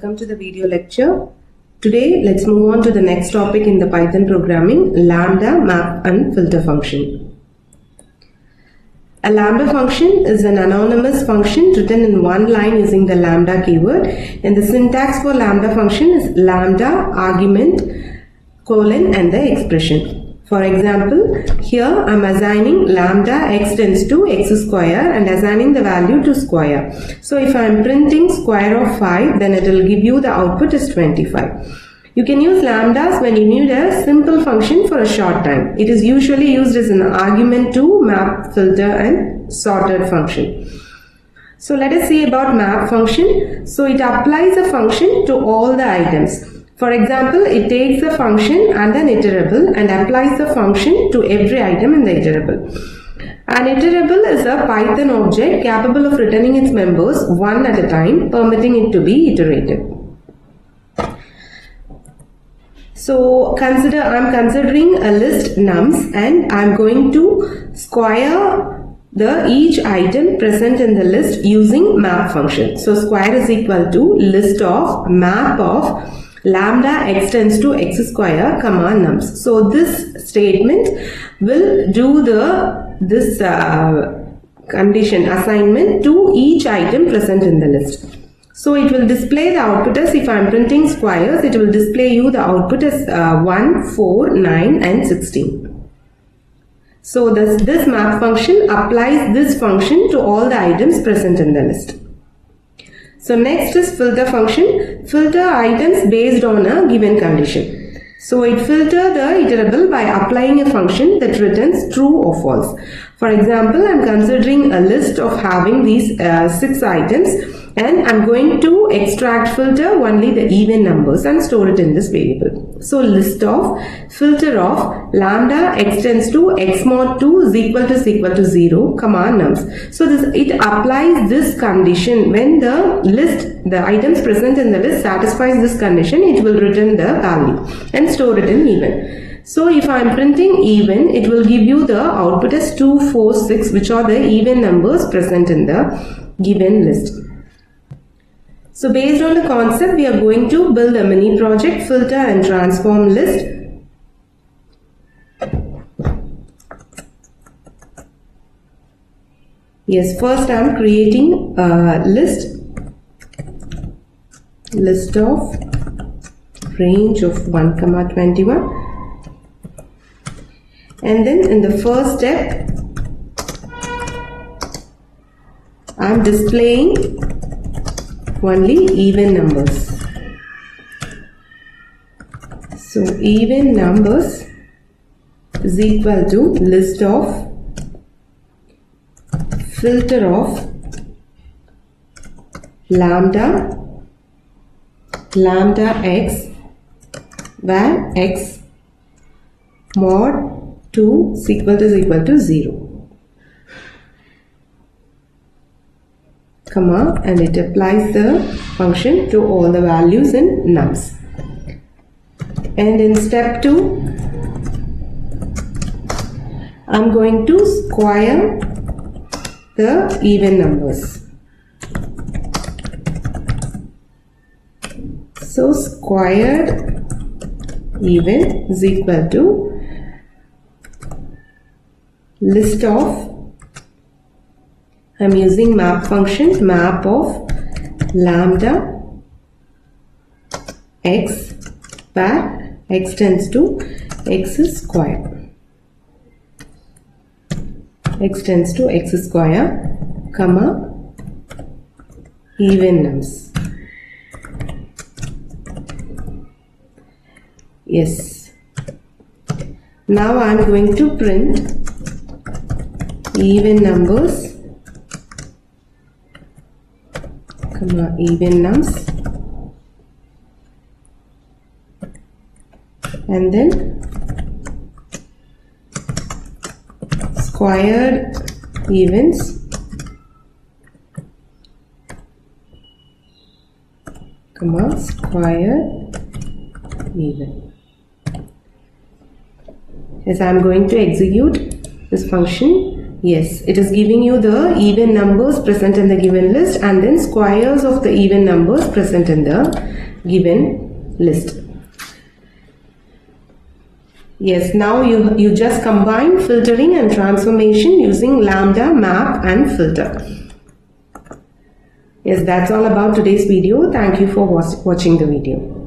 welcome to the video lecture. Today, let's move on to the next topic in the Python programming, Lambda, map and filter function. A Lambda function is an anonymous function written in one line using the Lambda keyword, and the syntax for Lambda function is Lambda, argument, colon and the expression. For example, here I am assigning lambda x tends to x square and assigning the value to square. So if I am printing square of 5, then it will give you the output is 25. You can use lambdas when you need a simple function for a short time. It is usually used as an argument to map, filter and sorted function. So let us see about map function. So it applies a function to all the items. For example, it takes a function and an iterable and applies the function to every item in the iterable. An iterable is a Python object capable of returning its members one at a time, permitting it to be iterated. So I'm considering a list nums and I'm going to square each item present in the list using map function. So square is equal to list of map of lambda x tends to x square comma nums. So this statement will do this condition assignment to each item present in the list. So it will display the output as, if I am printing squares, it will display you the output as 1, 4, 9 and 16. So this map function applies this function to all the items present in the list. So next is filter function. Filter items based on a given condition. So it filters the iterable by applying a function that returns true or false. For example, I am considering a list of having these 6 items and I am going to extract filter only the even numbers and store it in this variable. So list of filter of lambda x tends to x mod 2 is equal to 0 comma nums. So it applies this condition when the items present in the list satisfies this condition, it will return the value and store it in even. So if I am printing even, it will give you the output as 2, 4, 6, which are the even numbers present in the given list. So based on the concept, we are going to build a mini project, filter and transform list. Yes, first I am creating a list of range of 1, 21. And then in the first step, I am displaying only even numbers. So even numbers is equal to list of filter of lambda x where x mod 2 is equal to 0. Comma, and it applies the function to all the values in nums. And in step 2, I'm going to square the even numbers. So squared even is equal to list of, I am using map function, map of lambda x where x tends to x square. X tends to x square, comma, even nums. Yes. Now I am going to print even numbers, comma, even nums, and then squared evens, comma, squared even. As I am going to execute this function, Yes, it is giving you the even numbers present in the given list and then squares of the even numbers present in the given list. Yes, now you just combine filtering and transformation using Lambda, map and filter. Yes, that's all about today's video. Thank you for watching the video.